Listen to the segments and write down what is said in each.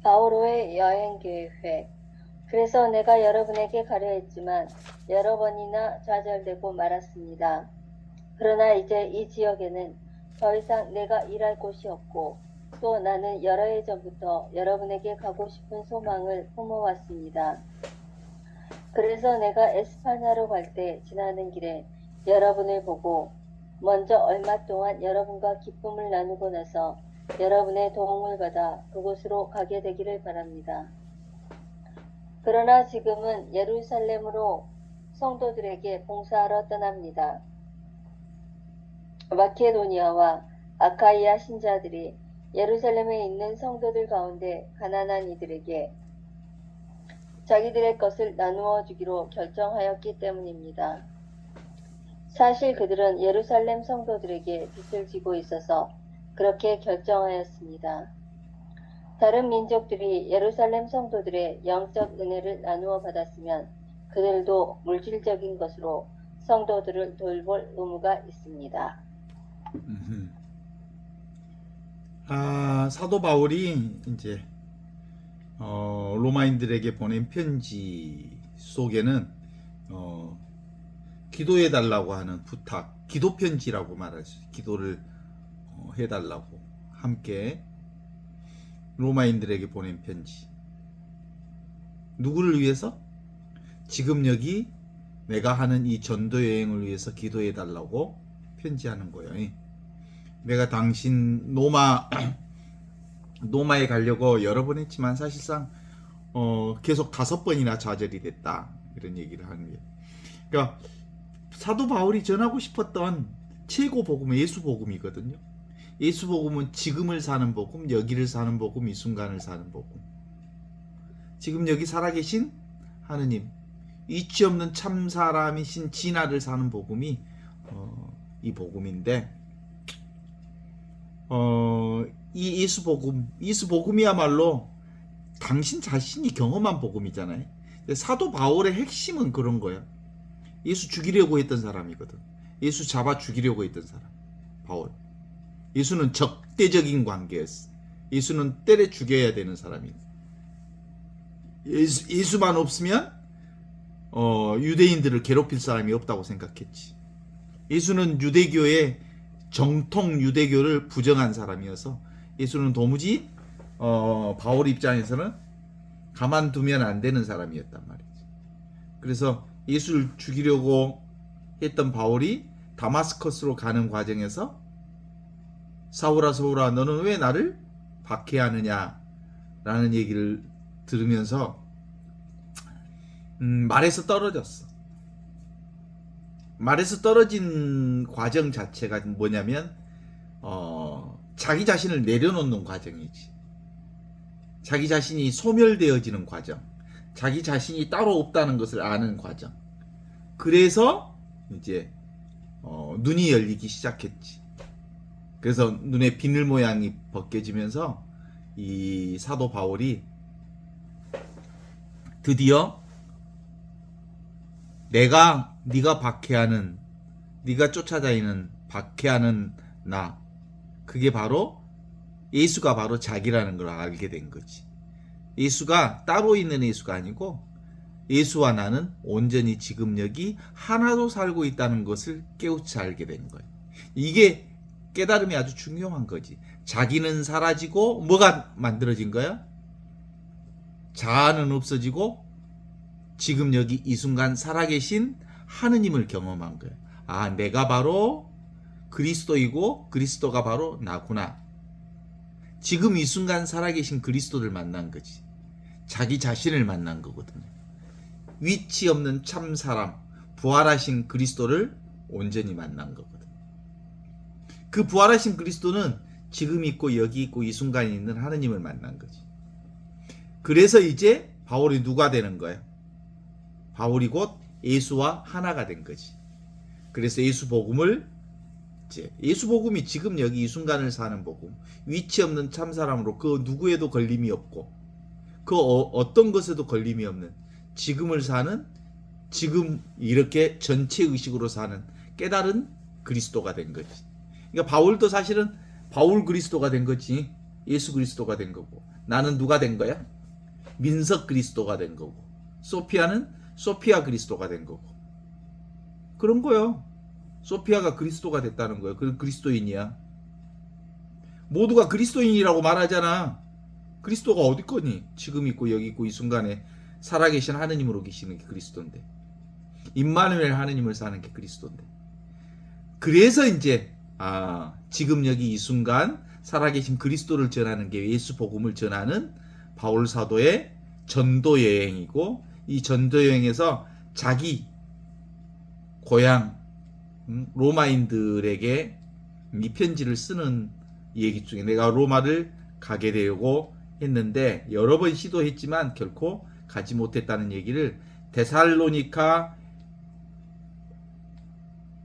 바오로의 여행 계획. 그래서 내가 여러분에게 가려 했지만 여러 번이나 좌절되고 말았습니다. 그러나 이제 이 지역에는 더 이상 내가 일할 곳이 없고 또 나는 여러 해 전부터 여러분에게 가고 싶은 소망을 품어왔습니다. 그래서 내가 에스파냐로 갈 때 지나는 길에 여러분을 보고 먼저 얼마 동안 여러분과 기쁨을 나누고 나서 여러분의 도움을 받아 그곳으로 가게 되기를 바랍니다. 그러나 지금은 예루살렘으로 성도들에게 봉사하러 떠납니다. 마케도니아와 아카이아 신자들이 예루살렘에 있는 성도들 가운데 가난한 이들에게 자기들의 것을 나누어 주기로 결정하였기 때문입니다. 사실 그들은 예루살렘 성도들에게 빚을 지고 있어서 그렇게 결정하였습니다. 다른 민족들이 예루살렘 성도들의 영적 은혜를 나누어 받았으면 그들도 물질적인 것으로 성도들을 돌볼 의무가 있습니다. 사도 바울이 이제 로마인들에게 보낸 편지 속에는 기도해 달라고 하는 부탁, 기도 편지라고 말할 수 있어요. 기도를 해달라고 함께 로마인들에게 보낸 편지. 누구를 위해서? 지금 여기 내가 하는 이 전도 여행을 위해서 기도해 달라고 편지하는 거예요. 내가 당신 노마에 가려고 여러 번 했지만 사실상 계속 5번이나 좌절이 됐다, 이런 얘기를 하는 거예요. 그러니까 사도 바울이 전하고 싶었던 최고 복음은 예수 복음이거든요. 예수 복음은 지금을 사는 복음, 여기를 사는 복음, 이 순간을 사는 복음. 지금 여기 살아계신 하느님, 이치 없는 참 사람이신 진화를 사는 복음이 이 복음인데, 이 예수 복음이야말로 당신 자신이 경험한 복음이잖아요. 사도 바울의 핵심은 그런 거야. 예수 죽이려고 했던 사람이거든. 예수 잡아 죽이려고 했던 사람, 바울. 예수는 적대적인 관계였어. 예수는 때려 죽여야 되는 사람이야. 예수만 없으면 유대인들을 괴롭힐 사람이 없다고 생각했지. 예수는 유대교의 정통 유대교를 부정한 사람이어서 예수는 도무지 바울 입장에서는 가만두면 안 되는 사람이었단 말이지. 그래서 예수를 죽이려고 했던 바울이 다마스커스로 가는 과정에서 사울아 사울아 너는 왜 나를 박해하느냐 라는 얘기를 들으면서 말에서 떨어졌어. 말에서 떨어진 과정 자체가 뭐냐면 자기 자신을 내려놓는 과정이지. 자기 자신이 소멸되어지는 과정, 자기 자신이 따로 없다는 것을 아는 과정. 그래서 이제 눈이 열리기 시작했지. 그래서 눈에 비늘 모양이 벗겨지면서 이 사도 바울이 드디어 네가 박해하는, 네가 쫓아다니는 박해하는 나, 그게 바로 예수가 바로 자기라는 걸 알게 된 거지. 예수가 따로 있는 예수가 아니고 예수와 나는 온전히 지금 여기 하나로 살고 있다는 것을 깨우쳐 알게 된 거예요. 이게 깨달음이 아주 중요한 거지. 자기는 사라지고 뭐가 만들어진 거야? 자아는 없어지고 지금 여기 이 순간 살아계신 하느님을 경험한 거예요. 아, 내가 바로 그리스도이고 그리스도가 바로 나구나. 지금 이 순간 살아계신 그리스도를 만난 거지. 자기 자신을 만난 거거든요. 위치 없는 참 사람, 부활하신 그리스도를 온전히 만난 거거든. 그 부활하신 그리스도는 지금 있고 여기 있고 이 순간에 있는 하느님을 만난 거지. 그래서 이제 바울이 누가 되는 거야? 바울이 곧 예수와 하나가 된 거지. 그래서 예수 복음을 예수 복음이 지금 여기 이 순간을 사는 복음, 위치 없는 참 사람으로 그 누구에도 걸림이 없고 그 어떤 것에도 걸림이 없는 지금을 사는, 지금 이렇게 전체 의식으로 사는 깨달은 그리스도가 된 거지. 그러니까 바울도 사실은 바울 그리스도가 된 거지. 예수 그리스도가 된 거고, 나는 누가 된 거야? 민석 그리스도가 된 거고, 소피아는 소피아 그리스도가 된 거고. 그런 거요. 소피아가 그리스도가 됐다는 거예요. 그 그리스도인이야. 모두가 그리스도인이라고 말하잖아. 그리스도가 어디 거니? 지금 있고 여기 있고 이 순간에 살아계신 하느님으로 계시는 게 그리스도인데, 임마누엘 하느님을 사는 게 그리스도인데. 그래서 이제 지금 여기 이 순간 살아계신 그리스도를 전하는 게 예수 복음을 전하는 바울 사도의 전도 여행이고, 이 전도 여행에서 자기 고향 로마인들에게 이 편지를 쓰는 얘기 중에, 내가 로마를 가게 되고 했는데 여러 번 시도했지만 결코 가지 못했다는 얘기를 데살로니가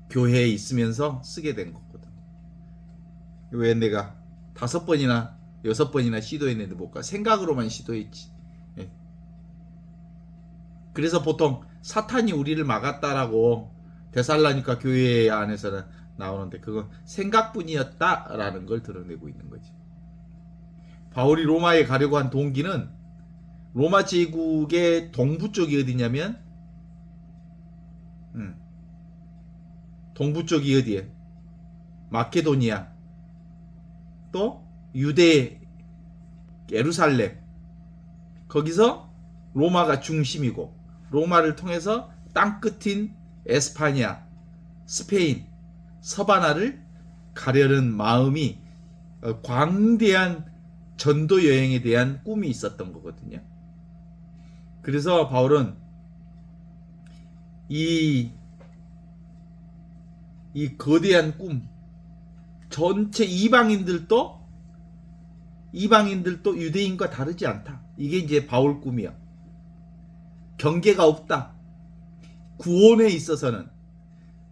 교회에 있으면서 쓰게 된 거거든. 왜 내가 5번이나 6번이나 시도했는데 못 가? 생각으로만 시도했지. 예. 그래서 보통 사탄이 우리를 막았다라고 데살로니가 교회 안에서는 나오는데, 그건 생각뿐이었다라는 걸 드러내고 있는 거지. 바울이 로마에 가려고 한 동기는, 로마 제국의 동부 쪽이 어디냐면, 동부 쪽이 어디에? 마케도니아, 또 유대 예루살렘, 거기서 로마가 중심이고, 로마를 통해서 땅끝인 에스파냐, 스페인, 서바나를 가려는 마음이, 광대한 전도 여행에 대한 꿈이 있었던 거거든요. 그래서 바울은 이 거대한 꿈, 전체 이방인들도 유대인과 다르지 않다. 이게 이제 바울 꿈이야. 경계가 없다. 구원에 있어서는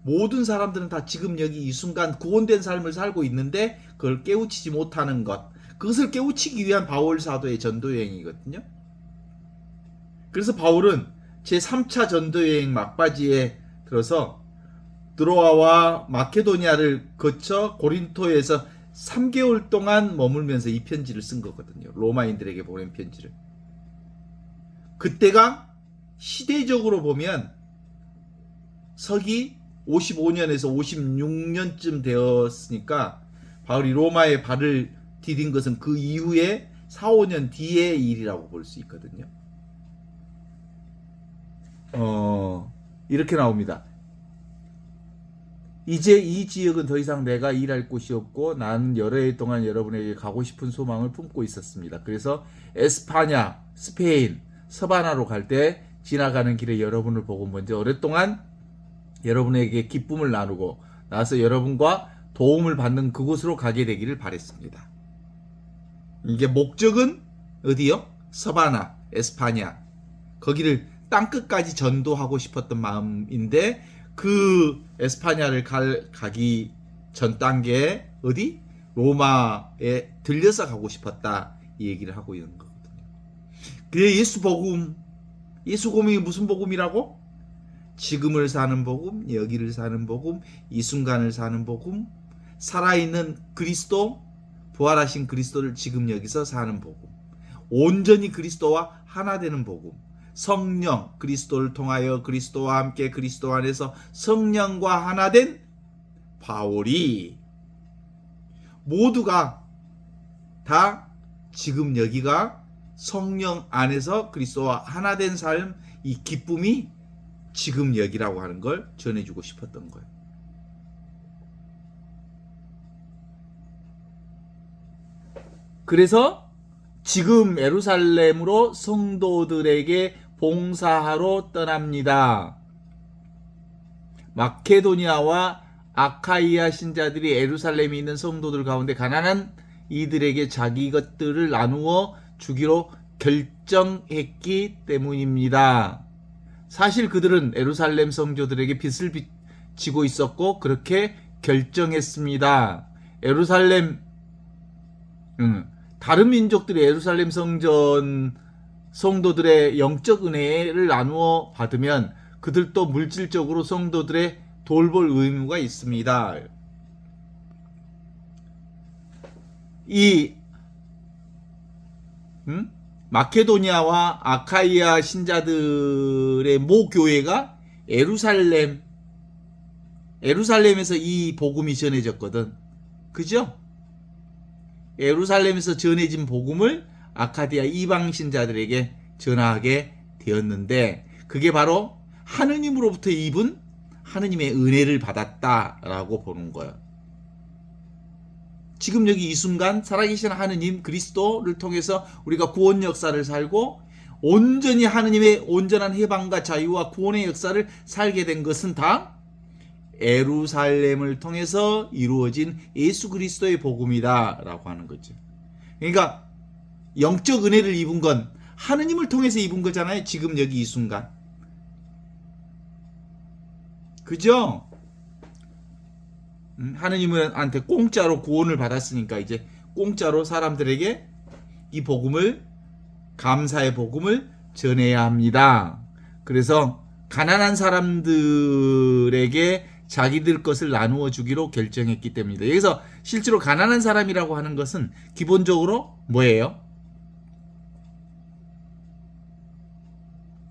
모든 사람들은 다 지금 여기 이 순간 구원된 삶을 살고 있는데 그걸 깨우치지 못하는 것, 그것을 깨우치기 위한 바울 사도의 전도 여행이거든요. 그래서 바울은 제3차 전도 여행 막바지에 들어서 드로아와 마케도니아를 거쳐 고린토에서 3개월 동안 머물면서 이 편지를 쓴 거거든요. 로마인들에게 보낸 편지를. 그때가 시대적으로 보면 서기 55년에서 56년쯤 되었으니까, 바울이 로마에 발을 디딘 것은 그 이후에 4, 5년 뒤의 일이라고 볼 수 있거든요. 이렇게 나옵니다. 이제 이 지역은 더 이상 내가 일할 곳이 없고, 나는 여러 해 동안 여러분에게 가고 싶은 소망을 품고 있었습니다. 그래서 에스파냐, 스페인, 서바나로 갈 때 지나가는 길에 여러분을 보고 먼저 오랫동안 여러분에게 기쁨을 나누고 나서 여러분과 도움을 받는 그곳으로 가게 되기를 바랬습니다. 이게 목적은 어디요? 서바나, 에스파냐. 거기를 땅끝까지 전도하고 싶었던 마음인데, 그 에스파냐를 가기 전 단계에 어디? 로마에 들려서 가고 싶었다, 이 얘기를 하고 있는 거거든요. 그게 예수 복음이 무슨 복음이라고? 지금을 사는 복음, 여기를 사는 복음, 이 순간을 사는 복음, 살아있는 그리스도, 부활하신 그리스도를 지금 여기서 사는 복음, 온전히 그리스도와 하나 되는 복음, 성령, 그리스도를 통하여 그리스도와 함께 그리스도 안에서 성령과 하나 된 바울이, 모두가 다 지금 여기가 성령 안에서 그리스도와 하나 된 삶, 이 기쁨이 지금 여기라고 하는 걸 전해주고 싶었던 거예요. 그래서 지금 예루살렘으로 성도들에게 봉사하러 떠납니다. 마케도니아와 아카이아 신자들이 예루살렘에 있는 성도들 가운데 가난한 이들에게 자기 것들을 나누어 주기로 결정했기 때문입니다. 사실 그들은 예루살렘 성도들에게 빚을 지고 있었고 그렇게 결정했습니다. 다른 민족들이 예루살렘 성도들의 영적 은혜를 나누어 받으면 그들도 물질적으로 성도들의 돌볼 의무가 있습니다. 이 마케도니아와 아카이아 신자들의 모 교회가 에루살렘에서 이 복음이 전해졌거든. 그죠? 에루살렘에서 전해진 복음을 아카디아 이방 신자들에게 전하게 되었는데, 그게 바로 하느님으로부터 입은 하느님의 은혜를 받았다라고 보는 거예요. 지금 여기 이 순간 살아계신 하느님 그리스도를 통해서 우리가 구원 역사를 살고 온전히 하느님의 온전한 해방과 자유와 구원의 역사를 살게 된 것은 다 에루살렘을 통해서 이루어진 예수 그리스도의 복음이다라고 하는 거죠. 그러니까 영적 은혜를 입은 건 하느님을 통해서 입은 거잖아요. 지금 여기 이 순간. 그죠? 하느님한테 공짜로 구원을 받았으니까 이제 공짜로 사람들에게 이 복음을, 감사의 복음을 전해야 합니다. 그래서 가난한 사람들에게 자기들 것을 나누어 주기로 결정했기 때문입니다. 여기서 실제로 가난한 사람이라고 하는 것은 기본적으로 뭐예요?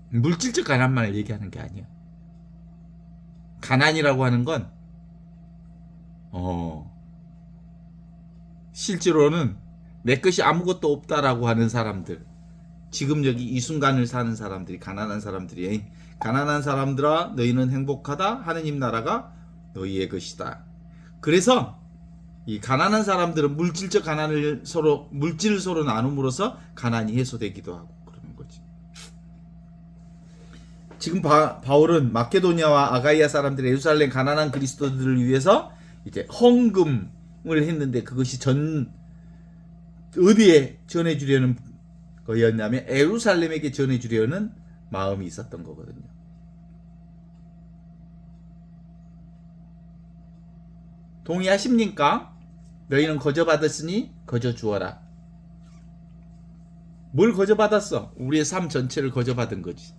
물질적 가난만을 얘기하는 게 아니에요. 가난이라고 하는 건 실제로는 내 것이 아무것도 없다라고 하는 사람들, 지금 여기 이 순간을 사는 사람들이 가난한 사람들이, 가난한 사람들아 너희는 행복하다, 하느님 나라가 너희의 것이다. 그래서 이 가난한 사람들은 물질적 가난을 물질을 서로 나눔으로써 가난이 해소되기도 하고 그러는 거지. 지금 바울은 마케도니아와 아가이아 사람들의 예루살렘 가난한 그리스도들을 위해서 이제 헌금을 했는데, 그것이 어디에 전해주려는 거였냐면 예루살렘에게 전해주려는 마음이 있었던 거거든요. 동의하십니까? 너희는 거저 받았으니 거저 주어라. 뭘 거저 받았어? 우리의 삶 전체를 거저 받은 거지.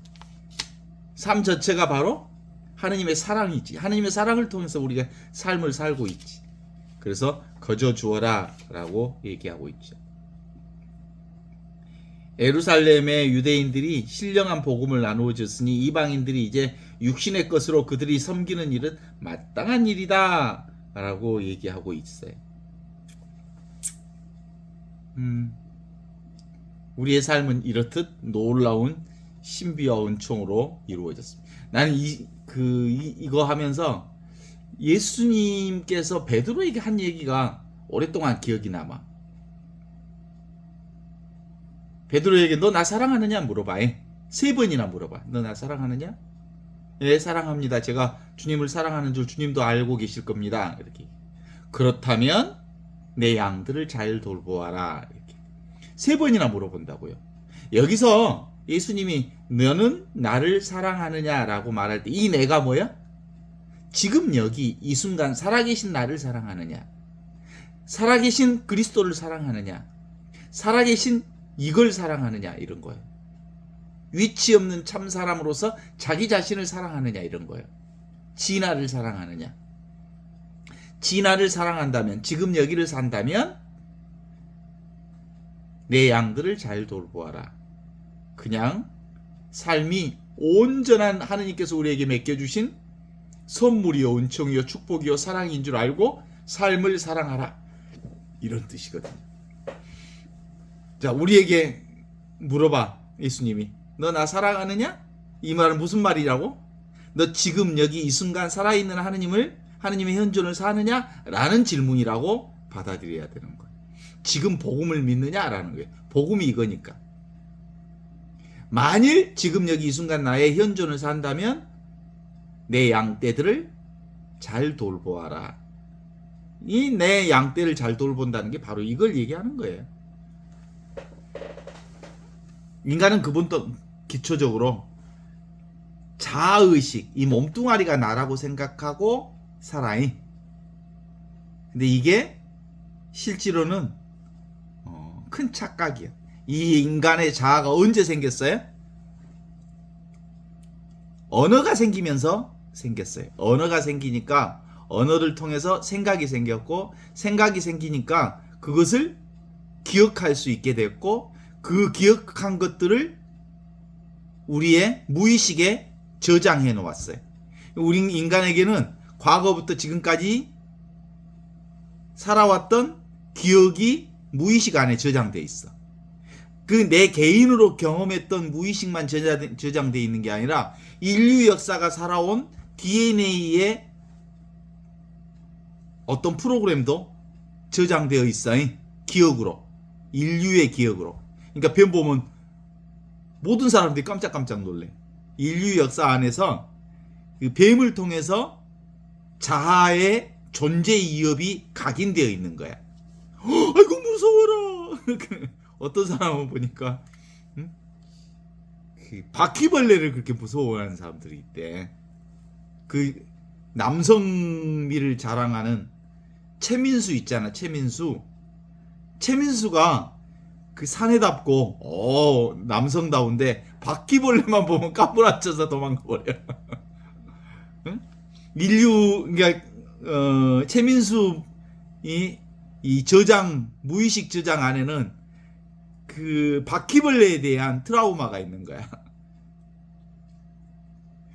삶 전체가 바로 하느님의 사랑이지. 하느님의 사랑을 통해서 우리가 삶을 살고 있지. 그래서 거저 주어라 라고 얘기하고 있죠. 예루살렘의 유대인들이 신령한 복음을 나누어 줬으니 이방인들이 이제 육신의 것으로 그들이 섬기는 일은 마땅한 일이다 라고 얘기하고 있어요. 우리의 삶은 이렇듯 놀라운 신비와 은총으로 이루어졌습니다. 나는 이거 하면서 예수님께서 베드로에게 한 얘기가 오랫동안 기억이 남아. 베드로에게 너 나 사랑하느냐 물어봐. 3번이나 물어봐. 너 나 사랑하느냐? 예, 사랑합니다. 제가 주님을 사랑하는 줄 주님도 알고 계실 겁니다. 이렇게. 그렇다면 내 양들을 잘 돌보아라. 이렇게. 3번이나 물어본다고요. 여기서 예수님이 너는 나를 사랑하느냐라고 말할 때 이 내가 뭐야? 지금 여기 이 순간 살아계신 나를 사랑하느냐, 살아계신 그리스도를 사랑하느냐, 살아계신 이걸 사랑하느냐, 이런 거예요. 위치 없는 참 사람으로서 자기 자신을 사랑하느냐, 이런 거예요. 진아를 사랑하느냐. 진아를 사랑한다면, 지금 여기를 산다면 내 양들을 잘 돌보아라. 그냥 삶이 온전한 하느님께서 우리에게 맡겨주신 선물이요, 은총이요, 축복이요, 사랑인 줄 알고 삶을 사랑하라. 이런 뜻이거든요. 자, 우리에게 물어봐. 예수님이 너 나 사랑하느냐? 이 말은 무슨 말이라고? 너 지금 여기 이 순간 살아있는 하느님의 현존을 사느냐? 라는 질문이라고 받아들여야 되는 거예요. 지금 복음을 믿느냐라는 거예요. 복음이 이거니까. 만일 지금 여기 이 순간 나의 현존을 산다면 내 양떼들을 잘 돌보아라. 이 내 양떼를 잘 돌본다는 게 바로 이걸 얘기하는 거예요. 인간은 그분도 기초적으로 자아의식, 이 몸뚱아리가 나라고 생각하고 살아요. 근데 이게 실제로는 큰 착각이야. 이 인간의 자아가 언제 생겼어요? 언어가 생기면서 생겼어요. 언어가 생기니까 언어를 통해서 생각이 생겼고, 생각이 생기니까 그것을 기억할 수 있게 됐고, 그 기억한 것들을 우리의 무의식에 저장해 놓았어요. 우리 인간에게는 과거부터 지금까지 살아왔던 기억이 무의식 안에 저장돼 있어. 그 내 개인으로 경험했던 무의식만 저장돼 있는 게 아니라 인류 역사가 살아온 DNA에 어떤 프로그램도 저장되어 있어요. 기억으로. 인류의 기억으로. 그러니까 변 보면 모든 사람들이 깜짝깜짝 놀래. 인류 역사 안에서 그 뱀을 통해서 자아의 존재 이업이 각인되어 있는 거야. 아이고 무서워라. 어떤 사람은 보니까 그 바퀴벌레를 그렇게 무서워하는 사람들이 있대. 그 남성미를 자랑하는 최민수 있잖아. 최민수가 그 사내답고 남성다운데 바퀴벌레만 보면 까불앉혀서 도망가버려. 응? 인류 그러니까 최민수이 이 저장 무의식 저장 안에는 그 바퀴벌레에 대한 트라우마가 있는 거야.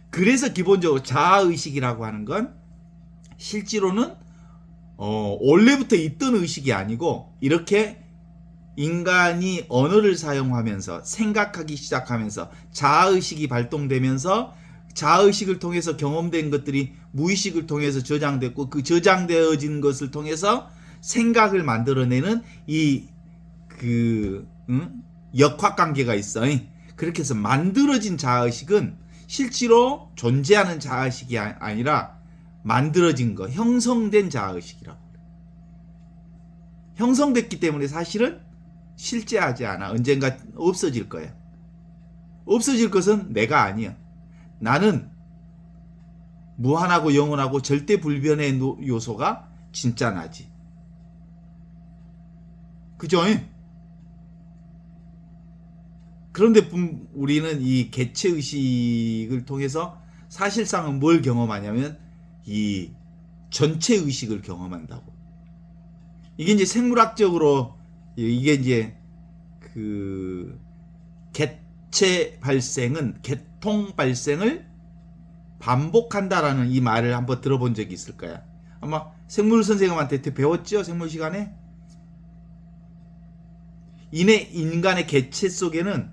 그래서 기본적으로 자아의식이라고 하는 건 실제로는 원래부터 있던 의식이 아니고 이렇게 인간이 언어를 사용하면서 생각하기 시작하면서 자아의식이 발동되면서 자아의식을 통해서 경험된 것들이 무의식을 통해서 저장됐고 그 저장되어진 것을 통해서 생각을 만들어내는 역학관계가 있어. 그렇게 해서 만들어진 자아의식은 실제로 존재하는 자아의식이 아니라 만들어진 거, 형성된 자아의식이라고. 형성됐기 때문에 사실은 실제하지 않아. 언젠가 없어질 거야. 없어질 것은 내가 아니야. 나는 무한하고 영원하고 절대 불변의 요소가 진짜 나지. 그죠? 그런데 우리는 이 개체의식을 통해서 사실상은 뭘 경험하냐면 이 전체의식을 경험한다고. 이게 이제 생물학적으로 이게 이제 그 개체 발생은 개통 발생을 반복한다라는 이 말을 한번 들어본 적이 있을 거야. 아마 생물 선생님한테 배웠죠? 생물 시간에? 인간의 개체 속에는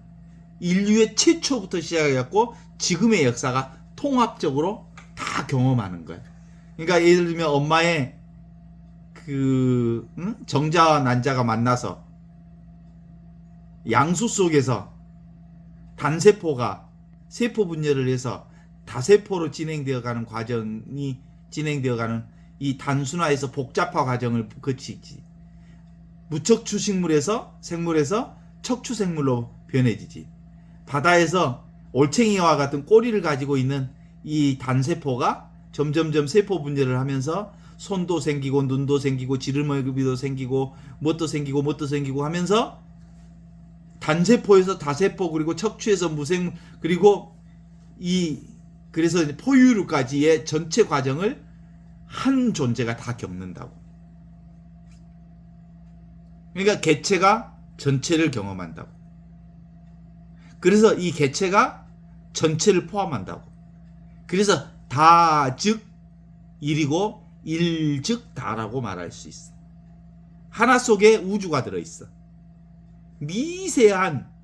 인류의 최초부터 시작해갖고 지금의 역사가 통합적으로 다 경험하는 거야. 그러니까 예를 들면 엄마의 정자와 난자가 만나서 양수 속에서 단세포가 세포 분열을 해서 다세포로 진행되어가는 과정이 진행되어가는 이 단순화에서 복잡화 과정을 거치지. 무척추 생물에서 척추생물로 변해지지. 바다에서 올챙이와 같은 꼬리를 가지고 있는 이 단세포가 점점점 세포 분열을 하면서 손도 생기고 눈도 생기고 지름머리도 생기고 뭣도 생기고 하면서 단세포에서 다세포 그리고 척추에서 무생 그리고 그래서 포유류까지의 전체 과정을 한 존재가 다 겪는다고. 그러니까 개체가 전체를 경험한다고. 그래서 이 개체가 전체를 포함한다고. 그래서 다 즉 일이고 일 즉 다라고 말할 수 있어. 하나 속에 우주가 들어있어. 미세한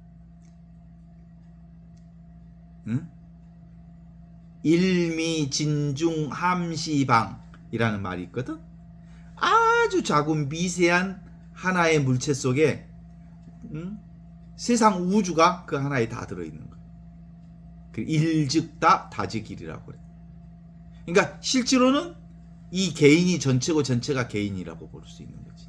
일미진중함시방이라는 말이 있거든. 아주 작은 미세한 하나의 물체 속에 세상 우주가 그 하나에 다 들어있는 거야. 일즉다 다즉일이라고 그래. 그러니까 실제로는 이 개인이 전체고 전체가 개인이라고 볼 수 있는 거지.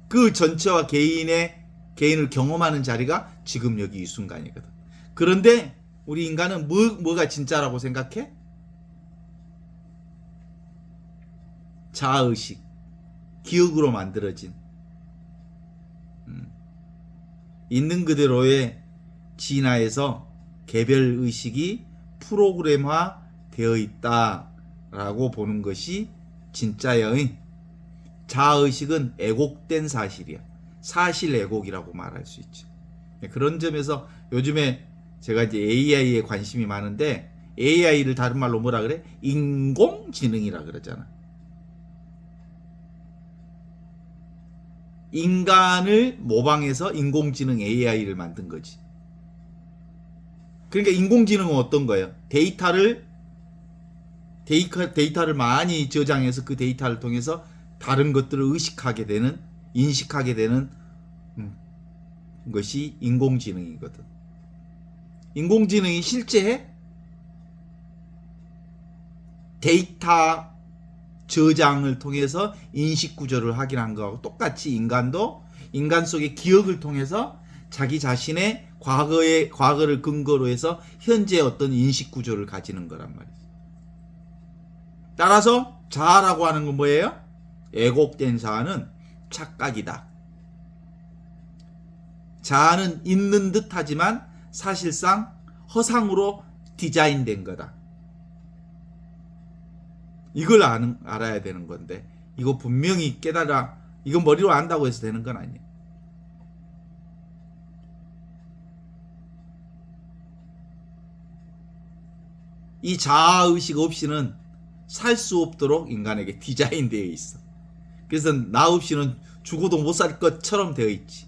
그 전체와 개인을 경험하는 자리가 지금 여기 이 순간이거든. 그런데 우리 인간은 뭐가 진짜라고 생각해? 자아의식, 기억으로 만들어진 있는 그대로의 진화에서 개별의식이 프로그램화 되어 있다라고 보는 것이 진짜의 자아의식은 애곡된 사실이야. 사실 왜곡이라고 말할 수 있죠. 그런 점에서 요즘에 제가 이제 AI에 관심이 많은데 AI를 다른 말로 뭐라 그래? 인공지능이라 그러잖아. 인간을 모방해서 인공지능 AI를 만든 거지. 그러니까 인공지능은 어떤 거예요? 데이터를 많이 저장해서 그 데이터를 통해서 다른 것들을 의식하게 되는, 인식하게 되는 것이 인공지능이거든. 인공지능이 실제 데이터 저장을 통해서 인식 구조를 확인한 거하고 똑같이 인간도 인간 속의 기억을 통해서 자기 자신의 과거를 근거로 해서 현재의 어떤 인식 구조를 가지는 거란 말이죠. 따라서 자아라고 하는 건 뭐예요? 왜곡된 자아는 착각이다. 자아는 있는 듯 하지만 사실상 허상으로 디자인된 거다. 이걸 알아야 되는 건데 이거 분명히 깨달아, 이거 머리로 안다고 해서 되는 건 아니에요. 이 자아의식 없이는 살 수 없도록 인간에게 디자인되어 있어. 그래서 나 없이는 죽어도 못 살 것처럼 되어 있지.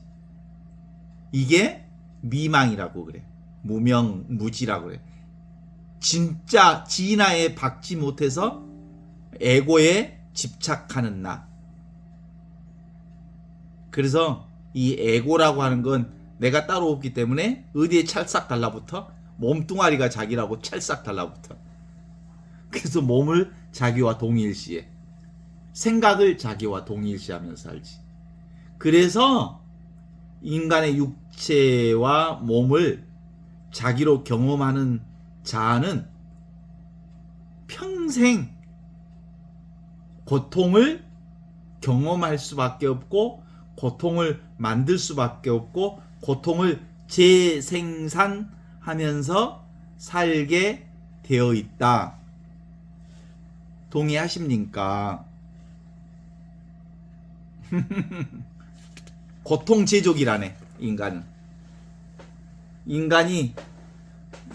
이게 미망이라고 그래. 무명, 무지라고 그래. 진짜 진화에 박지 못해서 에고에 집착하는 나. 그래서 이 에고라고 하는 건 내가 따로 없기 때문에 어디에 찰싹 달라붙어? 몸뚱아리가 자기라고 찰싹 달라붙어. 그래서 몸을 자기와 동일시해. 생각을 자기와 동일시하면서 살지. 그래서 인간의 육체와 몸을 자기로 경험하는 자아는 평생 고통을 경험할 수밖에 없고 고통을 만들 수밖에 없고 고통을 재생산하면서 살게 되어 있다. 동의하십니까? 고통 제조기라네, 인간은. 인간이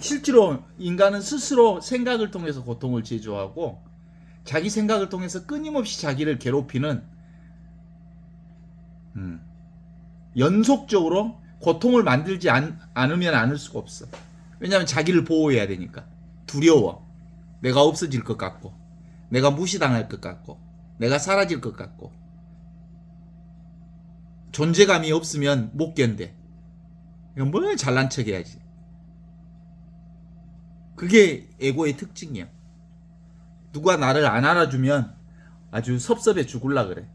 실제로 인간은 스스로 생각을 통해서 고통을 제조하고 자기 생각을 통해서 끊임없이 자기를 괴롭히는 연속적으로 고통을 만들지 않으면 않을 수가 없어. 왜냐하면 자기를 보호해야 되니까. 두려워. 내가 없어질 것 같고 내가 무시당할 것 같고 내가 사라질 것 같고 존재감이 없으면 못 견뎌. 이건 뭐 잘난 척 해야지. 그게 에고의 특징이야. 누가 나를 안 알아주면 아주 섭섭해 죽을라 그래.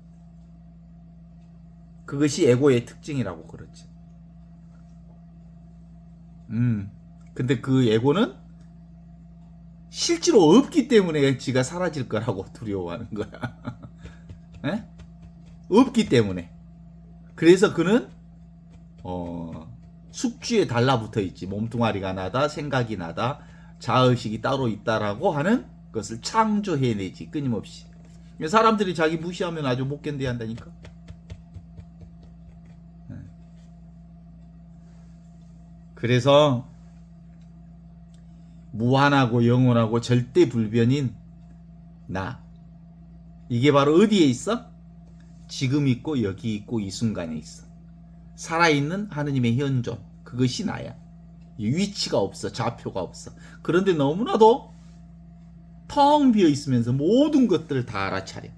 그것이 에고의 특징이라고 그러지. 근데 그 에고는 실제로 없기 때문에 지가 사라질 거라고 두려워하는 거야. 에? 없기 때문에. 그래서 그는 숙주에 달라붙어 있지. 몸뚱아리가 나다, 생각이 나다, 자의식이 따로 있다라고 하는 것을 창조해내지, 끊임없이. 사람들이 자기 무시하면 아주 못 견뎌야 한다니까. 그래서 무한하고 영원하고 절대 불변인 나, 이게 바로 어디에 있어? 지금 있고 여기 있고 이 순간에 있어. 살아있는 하느님의 현존, 그것이 나야. 위치가 없어, 좌표가 없어. 그런데 너무나도 텅 비어 있으면서 모든 것들을 다 알아차려.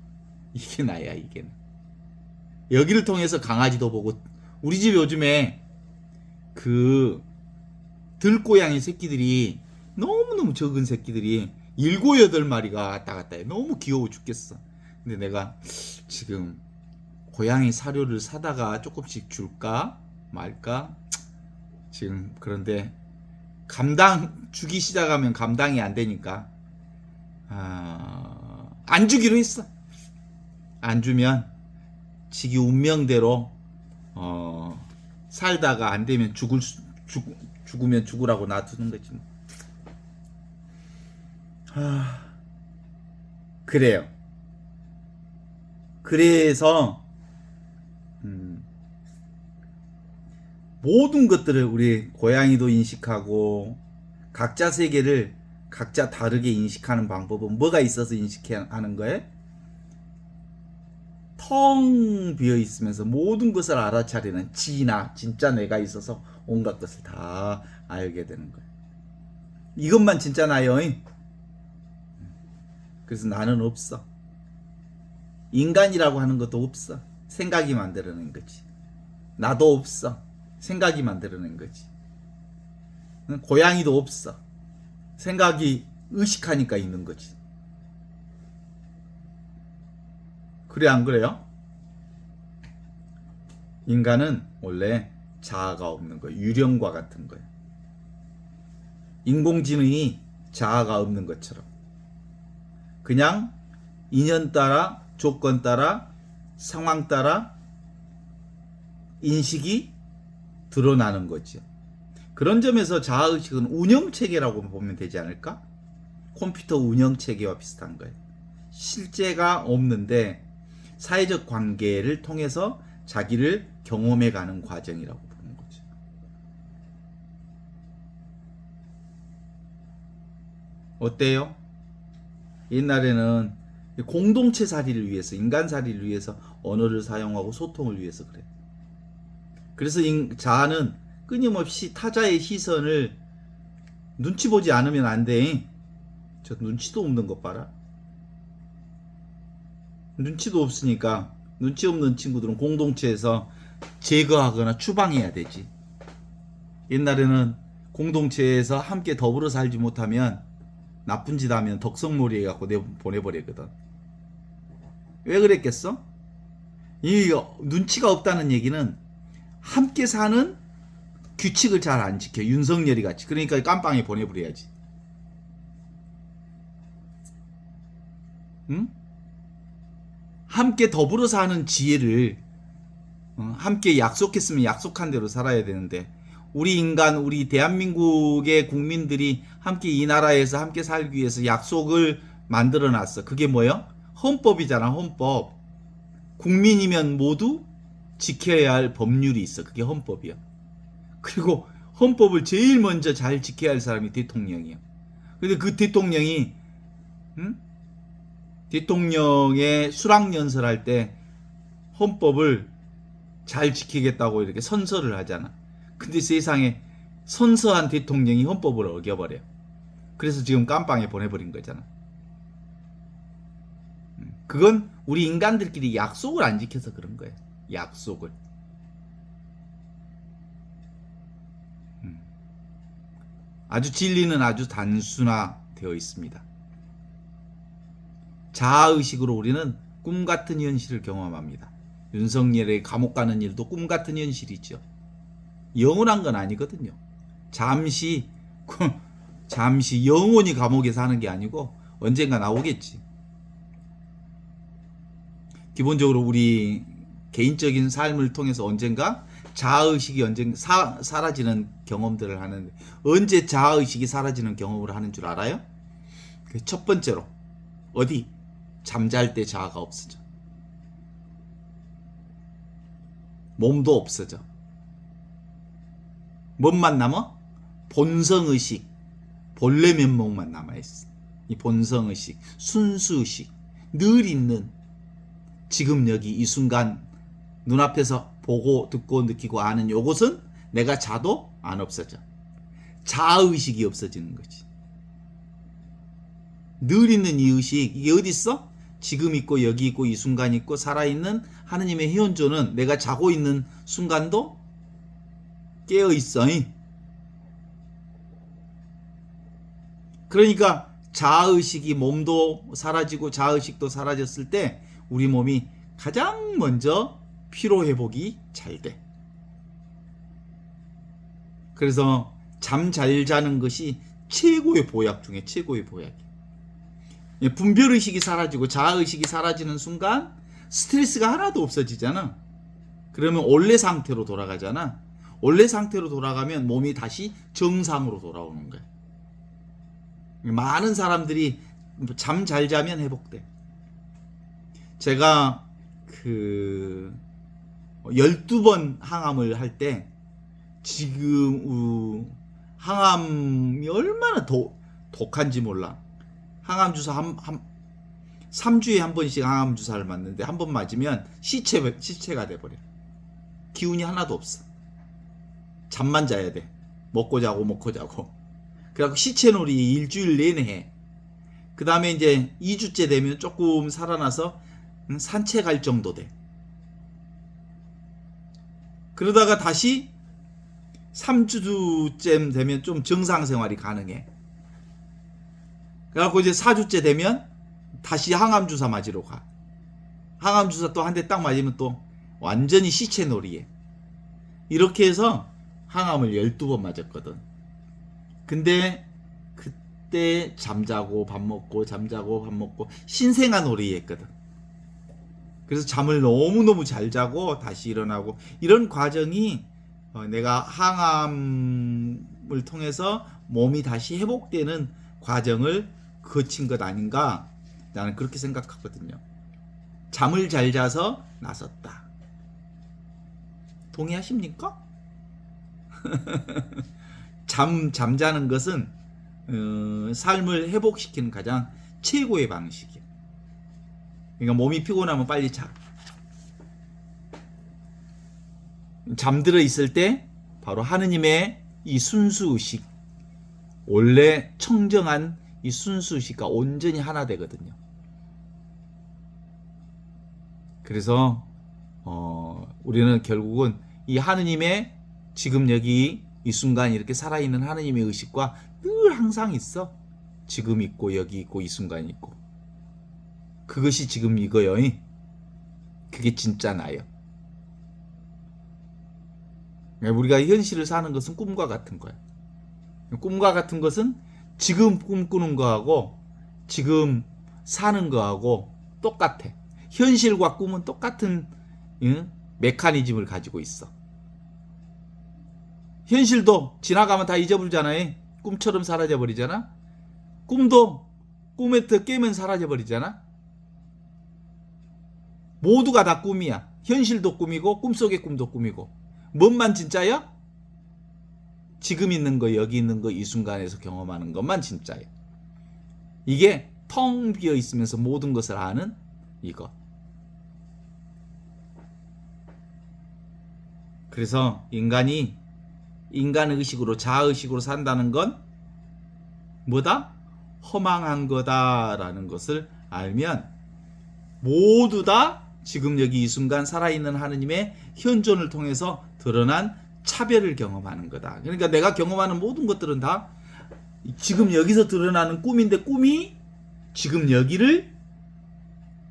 이게 나야. 이게 여기를 통해서 강아지도 보고, 우리 집 요즘에 그 들고양이 새끼들이 너무너무 적은 새끼들이 7, 8마리가 왔다 갔다 해. 너무 귀여워 죽겠어. 근데 내가 지금 고양이 사료를 사다가 조금씩 줄까 말까 지금. 그런데 주기 시작하면 감당이 안 되니까 안 주기로 했어. 안 주면 지기 운명대로 살다가 안 되면 죽으면 죽으라고 놔두는 거지. 그래요. 그래서 모든 것들을 우리 고양이도 인식하고 각자 세계를 각자 다르게 인식하는 방법은 뭐가 있어서 인식하는 거예요? 텅 비어 있으면서 모든 것을 알아차리는 지나 진짜 내가 있어서 온갖 것을 다 알게 되는 거예요. 이것만 진짜 나요. 그래서 나는 없어. 인간이라고 하는 것도 없어. 생각이 만들어낸 거지. 나도 없어. 생각이 만들어낸 거지. 고양이도 없어. 생각이 의식하니까 있는 거지. 그래 안 그래요? 인간은 원래 자아가 없는 거예요. 유령과 같은 거예요. 인공지능이 자아가 없는 것처럼 그냥 인연 따라 조건 따라 상황 따라 인식이 드러나는 거죠. 그런 점에서 자아의식은 운영체계라고 보면 되지 않을까? 컴퓨터 운영체계와 비슷한 거예요. 실제가 없는데 사회적 관계를 통해서 자기를 경험해가는 과정이라고 보는 거죠. 어때요? 옛날에는 공동체 살이를 위해서, 인간 살이를 위해서 언어를 사용하고 소통을 위해서 그래. 그래서 자아는 끊임없이 타자의 시선을 눈치 보지 않으면 안 돼. 저 눈치도 없는 것 봐라. 눈치도 없으니까 눈치 없는 친구들은 공동체에서 제거하거나 추방해야 되지. 옛날에는 공동체에서 함께 더불어 살지 못하면 나쁜 짓 하면 덕성몰이 해갖고 보내버리거든. 왜 그랬겠어? 이 눈치가 없다는 얘기는 함께 사는 규칙을 잘 안 지켜. 윤석열이 같이. 그러니까 깜빵에 보내버려야지. 응? 함께 더불어 사는 지혜를 함께 약속했으면 약속한 대로 살아야 되는데 우리 인간, 우리 대한민국의 국민들이 함께 이 나라에서 함께 살기 위해서 약속을 만들어 놨어. 그게 뭐예요? 헌법이잖아. 헌법. 국민이면 모두 지켜야 할 법률이 있어. 그게 헌법이야. 그리고 헌법을 제일 먼저 잘 지켜야 할 사람이 대통령이야. 근데 그 대통령이 대통령의 수락연설할 때 헌법을 잘 지키겠다고 이렇게 선서를 하잖아. 근데 세상에 선서한 대통령이 헌법을 어겨버려. 그래서 지금 깜빵에 보내버린 거잖아. 그건 우리 인간들끼리 약속을 안 지켜서 그런 거예요. 약속을. 아주 진리는 아주 단순화되어 있습니다. 자아의식으로 우리는 꿈같은 현실을 경험합니다. 윤석열의 감옥 가는 일도 꿈같은 현실이죠. 영원한 건 아니거든요. 잠시 영원히 감옥에 사는 게 아니고 언젠가 나오겠지. 기본적으로 우리 개인적인 삶을 통해서 언젠가 자아의식이 언젠가 사라지는 경험들을 하는데 언제 자아의식이 사라지는 경험을 하는 줄 알아요? 첫 번째로 어디? 잠잘 때 자아가 없어져. 몸도 없어져. 뭔만 남아? 본성의식, 본래 면목만 남아있어. 이 본성의식, 순수의식, 늘 있는 지금 여기 이 순간 눈앞에서 보고 듣고 느끼고 아는 요것은 내가 자도 안 없어져. 자아의식이 없어지는 거지. 늘 있는 이 의식, 이게 어디 있어? 지금 있고 여기 있고 이 순간 있고 살아있는 하느님의 현존은 내가 자고 있는 순간도 깨어있어. 그러니까 자아의식이 몸도 사라지고 자아의식도 사라졌을 때 우리 몸이 가장 먼저 피로회복이 잘 돼. 그래서 잠 잘 자는 것이 최고의 보약 중에 최고의 보약이야. 분별의식이 사라지고 자아의식이 사라지는 순간 스트레스가 하나도 없어지잖아. 그러면 원래 상태로 돌아가잖아. 원래 상태로 돌아가면 몸이 다시 정상으로 돌아오는 거야. 많은 사람들이 잠 잘 자면 회복돼. 제가 12번 항암을 할 때 지금 항암이 얼마나 독한지 몰라. 항암 주사 3주에 한 번씩 항암 주사를 맞는데 한 번 맞으면 시체가 돼버려. 기운이 하나도 없어. 잠만 자야 돼. 먹고 자고 그래갖고 시체놀이 일주일 내내 해. 그 다음에 이제 2주째 되면 조금 살아나서 산책할 정도 돼. 그러다가 다시 3주쯤 되면 좀 정상생활이 가능해. 그래갖고 이제 4주째 되면 다시 항암주사 맞으러 가. 항암주사 또 한 대 딱 맞으면 또 완전히 시체놀이에. 이렇게 해서 항암을 12번 맞았거든. 근데 그때 잠자고 밥 먹고 신생아 놀이 했거든. 그래서 잠을 너무너무 잘 자고 다시 일어나고 이런 과정이 내가 항암을 통해서 몸이 다시 회복되는 과정을 거친 것 아닌가, 나는 그렇게 생각하거든요. 잠을 잘 자서 나섰다. 동의하십니까? 잠자는 것은 삶을 회복시키는 가장 최고의 방식이에요. 그러니까 몸이 피곤하면 빨리 자. 잠들어 있을 때 바로 하느님의 이 순수의식, 원래 청정한 이 순수의식과 온전히 하나 되거든요. 그래서 우리는 결국은 이 하느님의 지금 여기 이 순간 이렇게 살아있는 하느님의 의식과 늘 항상 있어. 지금 있고 여기 있고 이 순간 있고. 그것이 지금 이거요. 그게 진짜 나요. 우리가 현실을 사는 것은 꿈과 같은 거야. 꿈과 같은 것은 지금 꿈꾸는 거하고 지금 사는 거하고 똑같아. 현실과 꿈은 똑같은 메커니즘을 가지고 있어. 현실도 지나가면 다 잊어버리잖아요. 꿈처럼 사라져버리잖아. 꿈도 꿈에 더 깨면 사라져버리잖아. 모두가 다 꿈이야. 현실도 꿈이고 꿈속의 꿈도 꿈이고. 뭔만 진짜야? 지금 있는 거, 여기 있는 거, 이 순간에서 경험하는 것만 진짜야. 이게 텅 비어 있으면서 모든 것을 아는 이거. 그래서 인간의 의식으로, 자아의식으로 산다는 건 뭐다? 허망한 거다라는 것을 알면 모두 다 지금 여기 이 순간 살아있는 하느님의 현존을 통해서 드러난 차별을 경험하는 거다. 그러니까 내가 경험하는 모든 것들은 다 지금 여기서 드러나는 꿈인데, 꿈이 지금 여기를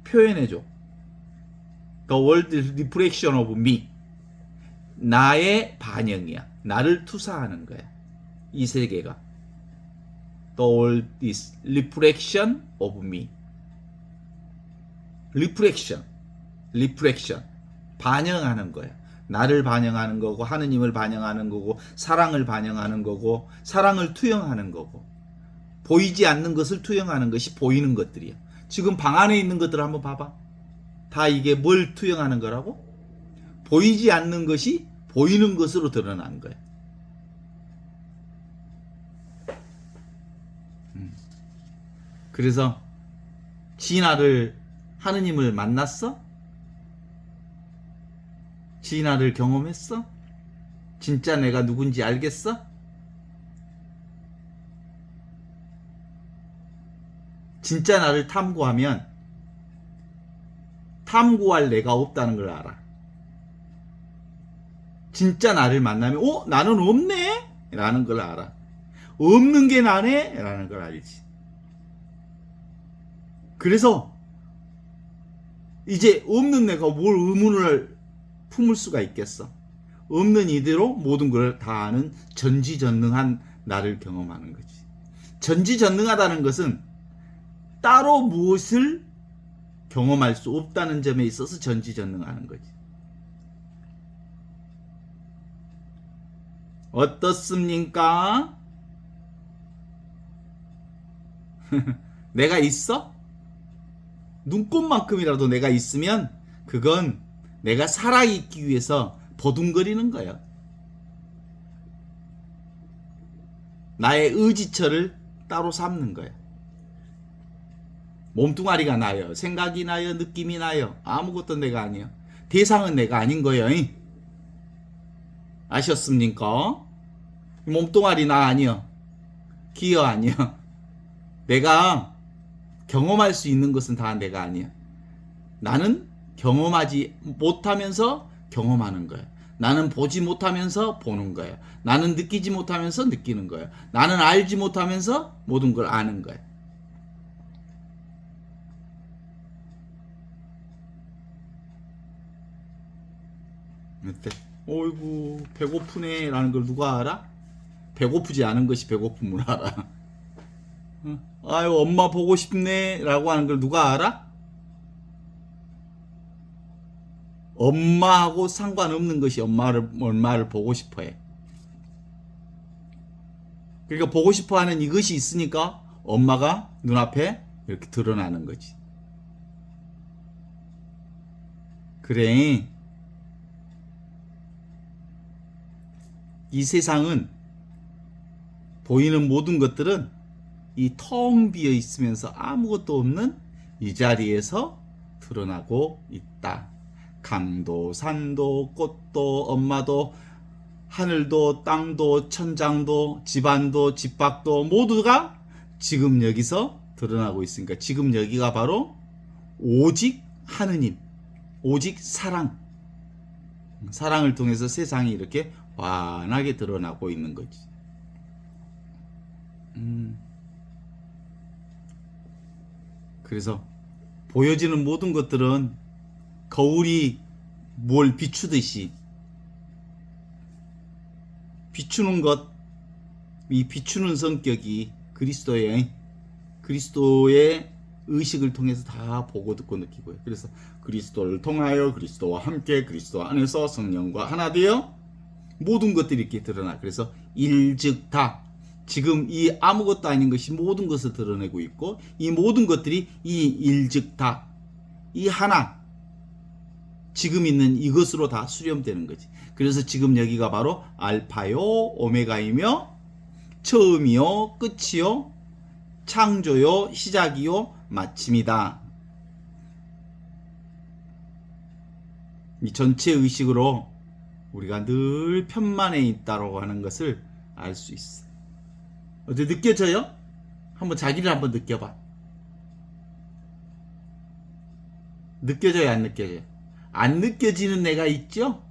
표현해줘. The world reflection of me. 나의 반영이야. 나를 투사하는 거야. 이 세계가. The world is reflection of me. reflection. 반영하는 거야. 나를 반영하는 거고, 하느님을 반영하는 거고, 사랑을 반영하는 거고, 사랑을 투영하는 거고, 보이지 않는 것을 투영하는 것이 보이는 것들이야. 지금 방 안에 있는 것들을 한번 봐봐. 다 이게 뭘 투영하는 거라고? 보이지 않는 것이 보이는 것으로 드러난 거야. 그래서 진아를, 하느님을 만났어? 진아를 경험했어? 진짜 내가 누군지 알겠어? 진짜 나를 탐구하면 탐구할 내가 없다는 걸 알아. 진짜 나를 만나면 나는 없네? 라는 걸 알아. 없는 게 나네? 라는 걸 알지. 그래서 이제 없는 내가 뭘 의문을 품을 수가 있겠어. 없는 이대로 모든 걸 다 아는 전지전능한 나를 경험하는 거지. 전지전능하다는 것은 따로 무엇을 경험할 수 없다는 점에 있어서 전지전능하는 거지. 어떻습니까? 내가 있어? 눈꽃만큼이라도 내가 있으면 그건 내가 살아있기 위해서 버둥거리는 거야. 나의 의지처를 따로 삼는 거예요. 몸뚱아리가 나요. 생각이 나요. 느낌이 나요. 아무것도 내가 아니에요. 대상은 내가 아닌 거예요. 아셨습니까? 몸뚱아리 나 아니요. 기여 아니요. 내가 경험할 수 있는 것은 다 내가 아니야. 나는 경험하지 못하면서 경험하는 거야. 나는 보지 못하면서 보는 거야. 나는 느끼지 못하면서 느끼는 거야. 나는 알지 못하면서 모든 걸 아는 거야. 어때? 어이구 배고프네 라는 걸 누가 알아? 배고프지 않은 것이 배고픔을 알아. 아유 엄마 보고 싶네 라고 하는 걸 누가 알아? 엄마하고 상관없는 것이 엄마를 보고 싶어해. 그러니까 보고 싶어하는 이것이 있으니까 엄마가 눈앞에 이렇게 드러나는 거지. 그래. 이 세상은 보이는 모든 것들은 이 텅 비어 있으면서 아무것도 없는 이 자리에서 드러나고 있다. 강도, 산도, 꽃도, 엄마도, 하늘도, 땅도, 천장도, 집안도, 집밖도 모두가 지금 여기서 드러나고 있으니까 지금 여기가 바로 오직 하느님, 오직 사랑. 사랑을 통해서 세상이 이렇게 환하게 드러나고 있는 거지. 그래서 보여지는 모든 것들은 거울이 뭘 비추듯이 비추는 것, 이 비추는 성격이 그리스도의 의식을 통해서 다 보고 듣고 느끼고요. 그래서 그리스도를 통하여 그리스도와 함께 그리스도 안에서 성령과 하나 되어 모든 것들이 이렇게 드러나. 그래서 일즉다. 지금 이 아무것도 아닌 것이 모든 것을 드러내고 있고 이 모든 것들이 이 일즉다. 이 하나. 지금 있는 이것으로 다 수렴되는 거지. 그래서 지금 여기가 바로 알파요 오메가이며 처음이요 끝이요 창조요 시작이요 마침이다. 이 전체 의식으로 우리가 늘 편만에 있다라고 하는 것을 알 수 있어. 어때 느껴져요? 한번 자기를 한번 느껴봐. 느껴져요 안 느껴져요? 안 느껴지는 내가 있죠?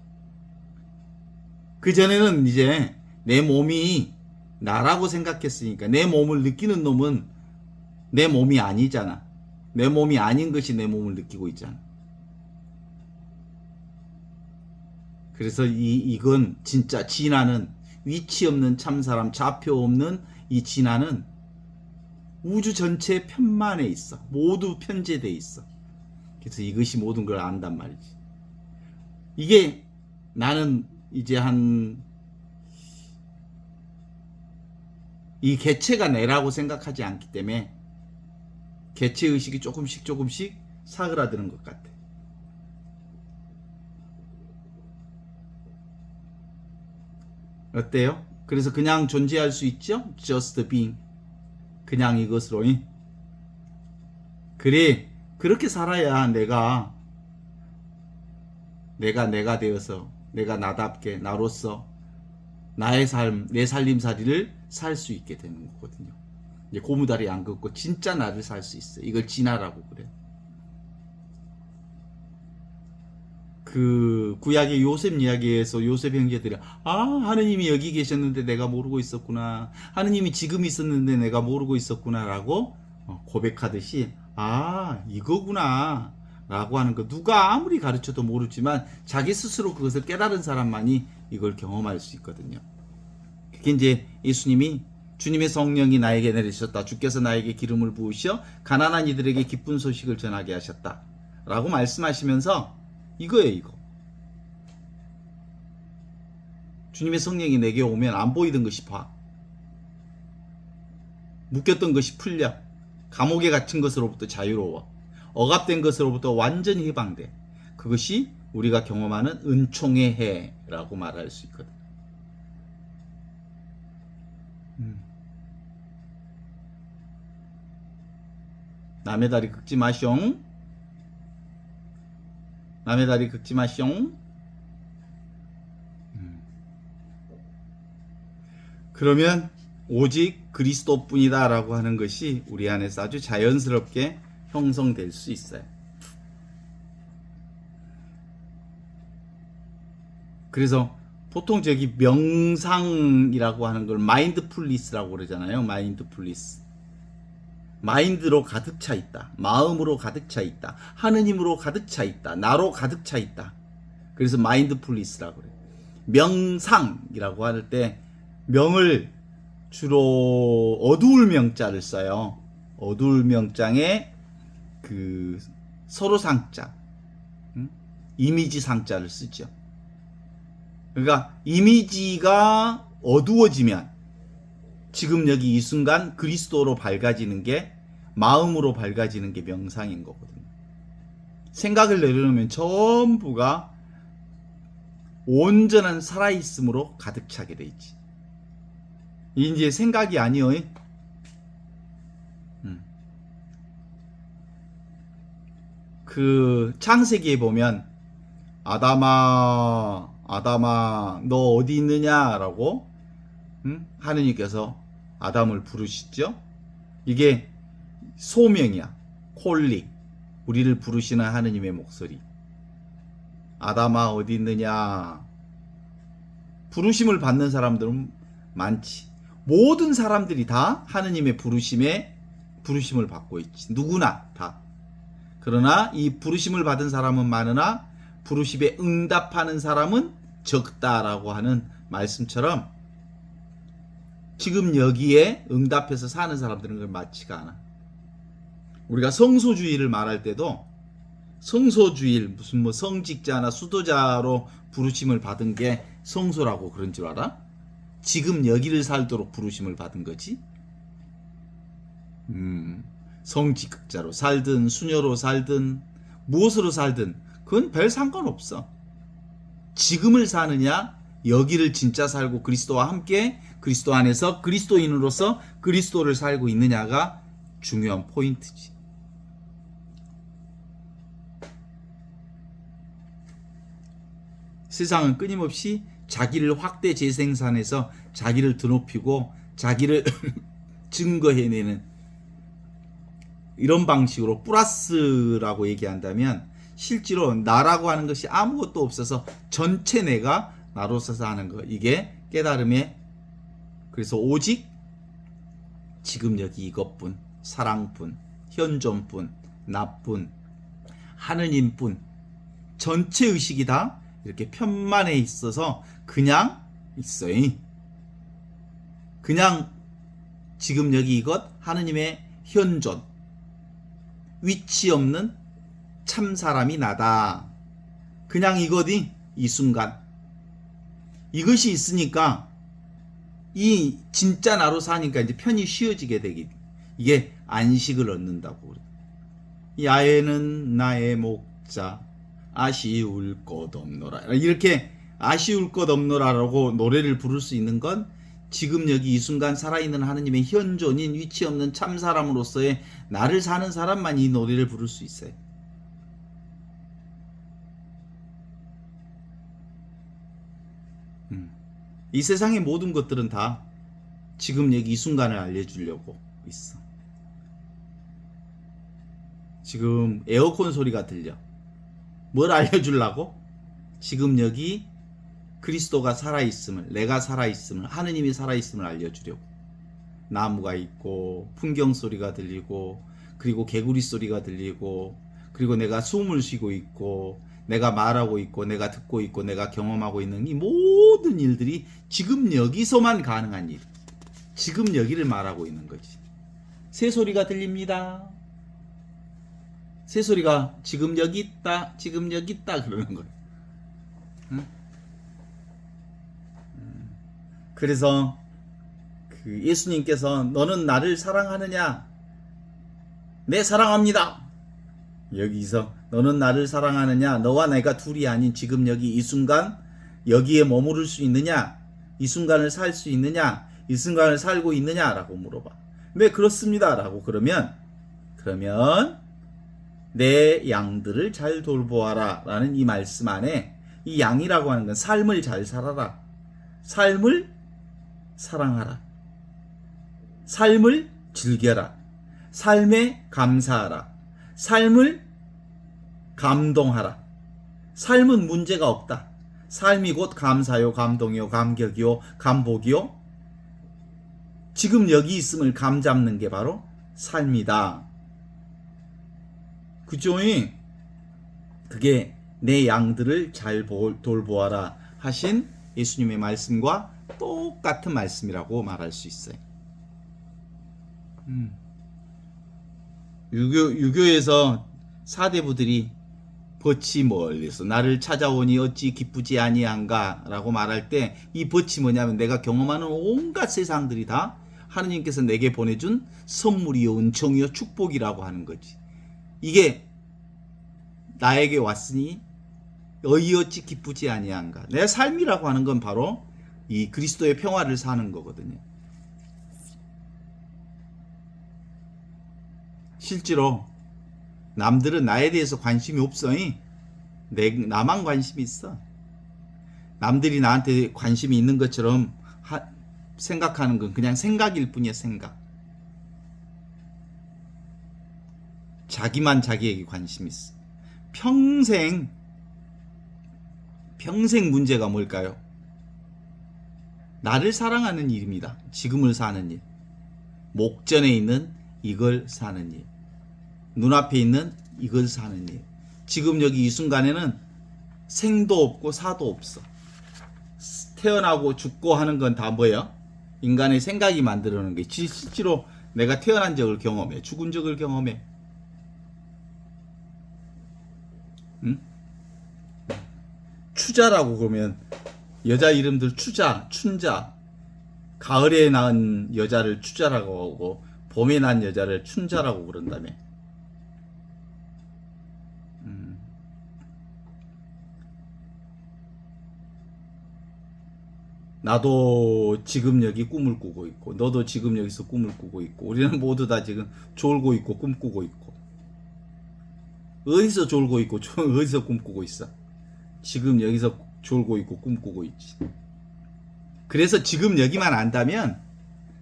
그전에는 이제 내 몸이 나라고 생각했으니까 내 몸을 느끼는 놈은 내 몸이 아니잖아. 내 몸이 아닌 것이 내 몸을 느끼고 있잖아. 그래서 이건 진짜 진화는 위치 없는 참사람, 좌표 없는 이 진화는 우주 전체 편만에 있어. 모두 편제돼 있어. 그래서 이것이 모든 걸 안단 말이지. 이게 나는 이제 이 개체가 내라고 생각하지 않기 때문에 개체의식이 조금씩 사그라드는 것 같아. 어때요? 그래서 그냥 존재할 수 있죠? Just being. 그냥 이것으로. 그래. 그렇게 살아야 내가 되어서 내가 나답게 나로서 나의 삶, 내 살림살이를 살 수 있게 되는 거거든요. 이제 고무다리 안 긋고 진짜 나를 살 수 있어. 이걸 진화라고 그래. 그 구약의 요셉 이야기에서 요셉 형제들이 하느님이 여기 계셨는데 내가 모르고 있었구나. 하느님이 지금 있었는데 내가 모르고 있었구나라고 고백하듯이 이거구나 라고 하는 거 누가 아무리 가르쳐도 모르지만 자기 스스로 그것을 깨달은 사람만이 이걸 경험할 수 있거든요. 그게 이제 예수님이 주님의 성령이 나에게 내리셨다. 주께서 나에게 기름을 부으셔 가난한 이들에게 기쁜 소식을 전하게 하셨다. 라고 말씀하시면서 이거예요, 이거. 주님의 성령이 내게 오면 안 보이던 것이 봐. 묶였던 것이 풀려. 감옥에 갇힌 것으로부터 자유로워. 억압된 것으로부터 완전히 해방돼. 그것이 우리가 경험하는 은총의 해라고 말할 수 있거든. 남의 다리 긁지 마숑. 남의 다리 긁지 마숑. 그러면 오직 그리스도뿐이다 라고 하는 것이 우리 안에서 아주 자연스럽게 형성될 수 있어요. 그래서 보통 저기 명상이라고 하는 걸 마인드풀리스라고 그러잖아요. 마인드풀리스. 마인드로 가득 차 있다. 마음으로 가득 차 있다. 하느님으로 가득 차 있다. 나로 가득 차 있다. 그래서 마인드풀리스라고 그래요. 명상이라고 할 때 명을 주로 어두울 명자를 써요. 어두울 명장에 그 서로 상자, 이미지 상자를 쓰죠. 그러니까 이미지가 어두워지면 지금 여기 이 순간 그리스도로 밝아지는 게, 마음으로 밝아지는 게 명상인 거거든요. 생각을 내려놓으면 전부가 온전한 살아있음으로 가득 차게 돼 있지. 이제 생각이 아니요. 그 창세기에 보면 아담아 너 어디 있느냐라고 하느님께서 아담을 부르시죠. 이게 소명이야. 콜링. 우리를 부르시는 하느님의 목소리. 아담아 어디 있느냐. 부르심을 받는 사람들은 많지. 모든 사람들이 다 하느님의 부르심을 받고 있지. 누구나 다. 그러나 이 부르심을 받은 사람은 많으나 부르심에 응답하는 사람은 적다라고 하는 말씀처럼 지금 여기에 응답해서 사는 사람들은 그걸 맞지가 않아. 우리가 성소주의를 말할 때도 성소주의 무슨 뭐 성직자나 수도자로 부르심을 받은 게 성소라고 그런 줄 알아? 지금 여기를 살도록 부르심을 받은 거지. 성직자로 살든 수녀로 살든 무엇으로 살든 그건 별 상관없어. 지금을 사느냐, 여기를 진짜 살고 그리스도와 함께 그리스도 안에서 그리스도인으로서 그리스도를 살고 있느냐가 중요한 포인트지. 세상은 끊임없이 자기를 확대 재생산해서 자기를 드높이고 자기를 증거해내는 이런 방식으로 플러스라고 얘기한다면 실제로 나라고 하는 것이 아무것도 없어서 전체 내가 나로서 사는 거, 이게 깨달음의, 그래서 오직 지금 여기 이것뿐, 사랑뿐, 현존뿐, 나뿐, 하느님뿐, 전체 의식이 다 이렇게 편만에 있어서 그냥 있어요. 그냥 지금 여기 이것, 하느님의 현존, 위치 없는 참 사람이 나다. 그냥 이것이 이 순간. 이것이 있으니까 이 진짜 나로 사니까 이제 편히 쉬어지게 되기. 이게 안식을 얻는다고 그래. 야외는 나의 목자 아쉬울 것 없노라. 이렇게 아쉬울 것 없노라라고 노래를 부를 수 있는 건 지금 여기 이 순간 살아있는 하느님의 현존인 위치 없는 참 사람으로서의 나를 사는 사람만 이 노래를 부를 수 있어요. 이 세상의 모든 것들은 다 지금 여기 이 순간을 알려주려고 있어. 지금 에어컨 소리가 들려. 뭘 알려주려고? 지금 여기 그리스도가 살아있음을, 내가 살아있음을, 하느님이 살아있음을 알려주려고. 나무가 있고 풍경 소리가 들리고 그리고 개구리 소리가 들리고 그리고 내가 숨을 쉬고 있고 내가 말하고 있고 내가 듣고 있고 내가 경험하고 있는 이 모든 일들이 지금 여기서만 가능한 일. 지금 여기를 말하고 있는 거지. 새소리가 들립니다. 새소리가 지금 여기 있다, 지금 여기 있다 그러는 거야. 응? 그래서 그 예수님께서 너는 나를 사랑하느냐? 네, 사랑합니다. 여기서 너는 나를 사랑하느냐? 너와 내가 둘이 아닌 지금 여기 이 순간 여기에 머무를 수 있느냐? 이 순간을 살 수 있느냐? 이 순간을 살고 있느냐? 라고 물어봐. 네, 그렇습니다. 라고 그러면 그러면 내 양들을 잘 돌보아라 라는 이 말씀 안에 이 양이라고 하는 건 삶을 잘 살아라, 삶을 사랑하라, 삶을 즐겨라, 삶에 감사하라, 삶을 감동하라. 삶은 문제가 없다. 삶이 곧 감사요, 감동이요, 감격이요, 감복이요. 지금 여기 있음을 감잡는 게 바로 삶이다. 그죠? 그게 내 양들을 잘 돌보아라 하신 예수님의 말씀과 똑같은 말씀이라고 말할 수 있어요. 유교에서 사대부들이 벗이 멀리서 나를 찾아오니 어찌 기쁘지 아니한가 라고 말할 때 이 벗이 뭐냐면 내가 경험하는 온갖 세상들이 다 하느님께서 내게 보내준 선물이요, 은총이요, 축복이라고 하는 거지. 이게 나에게 왔으니 어찌 기쁘지 아니한가. 내 삶이라고 하는 건 바로 이 그리스도의 평화를 사는 거거든요. 실제로 남들은 나에 대해서 관심이 없어. 나만 관심이 있어. 남들이 나한테 관심이 있는 것처럼 생각하는 건 그냥 생각일 뿐이야, 생각. 자기만 자기에게 관심이 있어. 평생 문제가 뭘까요? 나를 사랑하는 일입니다. 지금을 사는 일. 목전에 있는 이걸 사는 일. 눈앞에 있는 이걸 사는 일. 지금 여기 이 순간에는 생도 없고 사도 없어. 태어나고 죽고 하는 건 다 뭐예요? 인간의 생각이 만들어놓은 게. 실제로 내가 태어난 적을 경험해. 죽은 적을 경험해. 응? 추자라고 그러면 여자 이름들 추자, 춘자. 가을에 낳은 여자를 추자라고 하고 봄에 낳은 여자를 춘자라고 그런다며. 나도 지금 여기 꿈을 꾸고 있고 너도 지금 여기서 꿈을 꾸고 있고 우리는 모두 다 지금 졸고 있고 꿈꾸고 있고. 어디서 졸고 있고 어디서 꿈꾸고 있어? 지금 여기서 졸고 있고 꿈꾸고 있지. 그래서 지금 여기만 안다면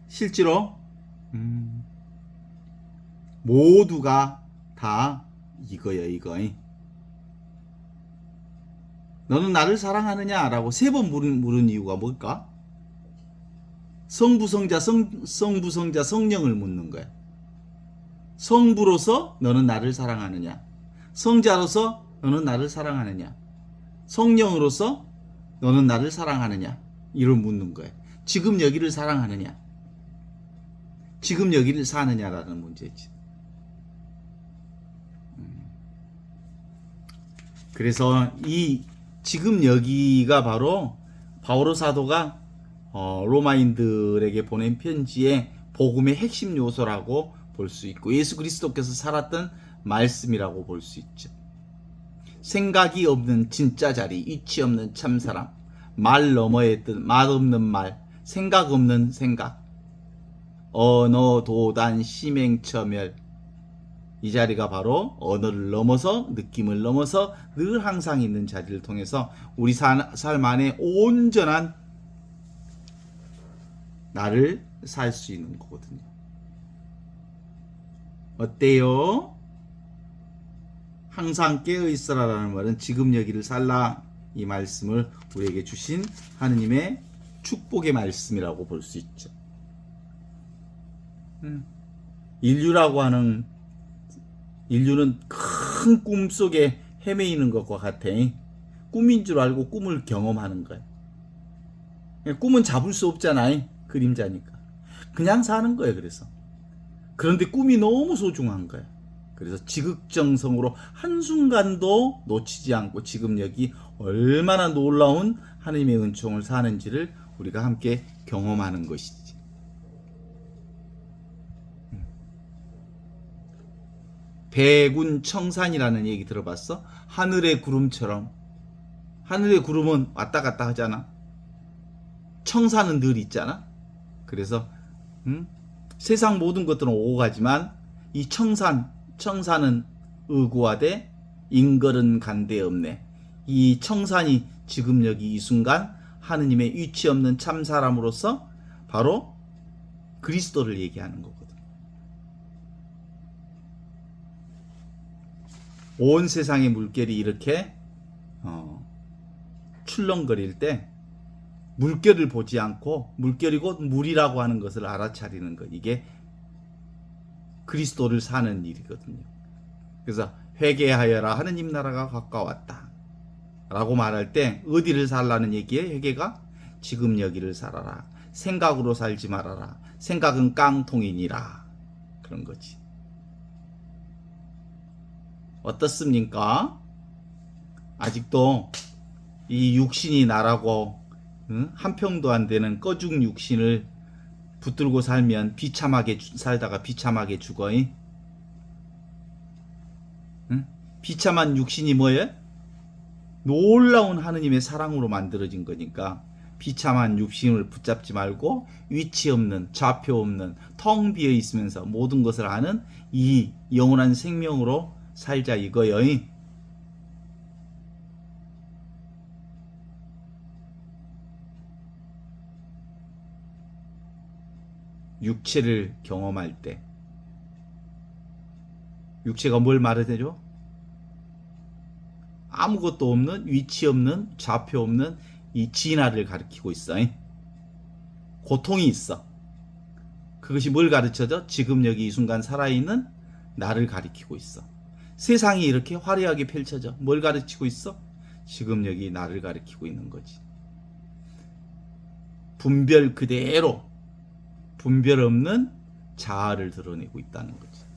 실제로 모두가 다 이거야, 이거. 너는 나를 사랑하느냐? 라고 3번 물은 이유가 뭘까? 성부성자, 성령을 묻는 거야. 성부로서 너는 나를 사랑하느냐? 성자로서 너는 나를 사랑하느냐? 성령으로서 너는 나를 사랑하느냐? 이를 묻는 거야. 지금 여기를 사랑하느냐? 지금 여기를 사느냐라는 문제지. 그래서 이 지금 여기가 바로 바오로 사도가 로마인들에게 보낸 편지의 복음의 핵심 요소라고 볼 수 있고 예수 그리스도께서 살았던 말씀이라고 볼 수 있죠. 생각이 없는 진짜 자리, 이치 없는 참사람, 말 너머의 뜻, 맛없는 말, 생각 없는 생각, 언어, 도단, 심행처멸. 이 자리가 바로 언어를 넘어서 느낌을 넘어서 늘 항상 있는 자리를 통해서 우리 삶 안에 온전한 나를 살 수 있는 거거든요. 어때요? 항상 깨어있어라라는 말은 지금 여기를 살라, 이 말씀을 우리에게 주신 하느님의 축복의 말씀이라고 볼 수 있죠. 인류는 큰 꿈 속에 헤매이는 것과 같아. 꿈인 줄 알고 꿈을 경험하는 거야. 꿈은 잡을 수 없잖아. 그림자니까. 그냥 사는 거야. 그래서. 그런데 꿈이 너무 소중한 거야. 그래서 지극정성으로 한순간도 놓치지 않고 지금 여기 얼마나 놀라운 하나님의 은총을 사는지를 우리가 함께 경험하는 것이지. 백운청산이라는 얘기 들어봤어? 하늘의 구름처럼. 하늘의 구름은 왔다 갔다 하잖아. 청산은 늘 있잖아. 그래서 세상 모든 것들은 오고 가지만 이 청산은 의구하되 인걸은 간대 없네. 이 청산이 지금 여기 이 순간 하느님의 위치 없는 참 사람으로서 바로 그리스도를 얘기하는 거거든. 온 세상의 물결이 이렇게 출렁거릴 때 물결을 보지 않고 물결이 곧 물이라고 하는 것을 알아차리는 것, 이게 그리스도를 사는 일이거든요. 그래서 회개하여라, 하느님 나라가 가까웠다 라고 말할 때 어디를 살라는 얘기에 회개가 지금 여기를 살아라, 생각으로 살지 말아라, 생각은 깡통이니라, 그런 거지. 어떻습니까? 아직도 이 육신이 나라고 한 평도 안 되는 꺼죽 육신을 붙들고 살면 비참하게 살다가 비참하게 죽어. 비참한 육신이 뭐예요? 놀라운 하느님의 사랑으로 만들어진 거니까 비참한 육신을 붙잡지 말고 위치 없는, 좌표 없는, 텅 비어 있으면서 모든 것을 아는 이 영원한 생명으로 살자 이거요. 육체를 경험할 때 육체가 뭘 말해대죠? 아무것도 없는, 위치 없는, 좌표 없는 이 진화를 가리키고 있어. 고통이 있어. 그것이 뭘 가르쳐줘? 지금 여기 이 순간 살아있는 나를 가리키고 있어. 세상이 이렇게 화려하게 펼쳐져. 뭘 가르치고 있어? 지금 여기 나를 가리키고 있는 거지. 분별 그대로 분별 없는 자아를 드러내고 있다는 거지.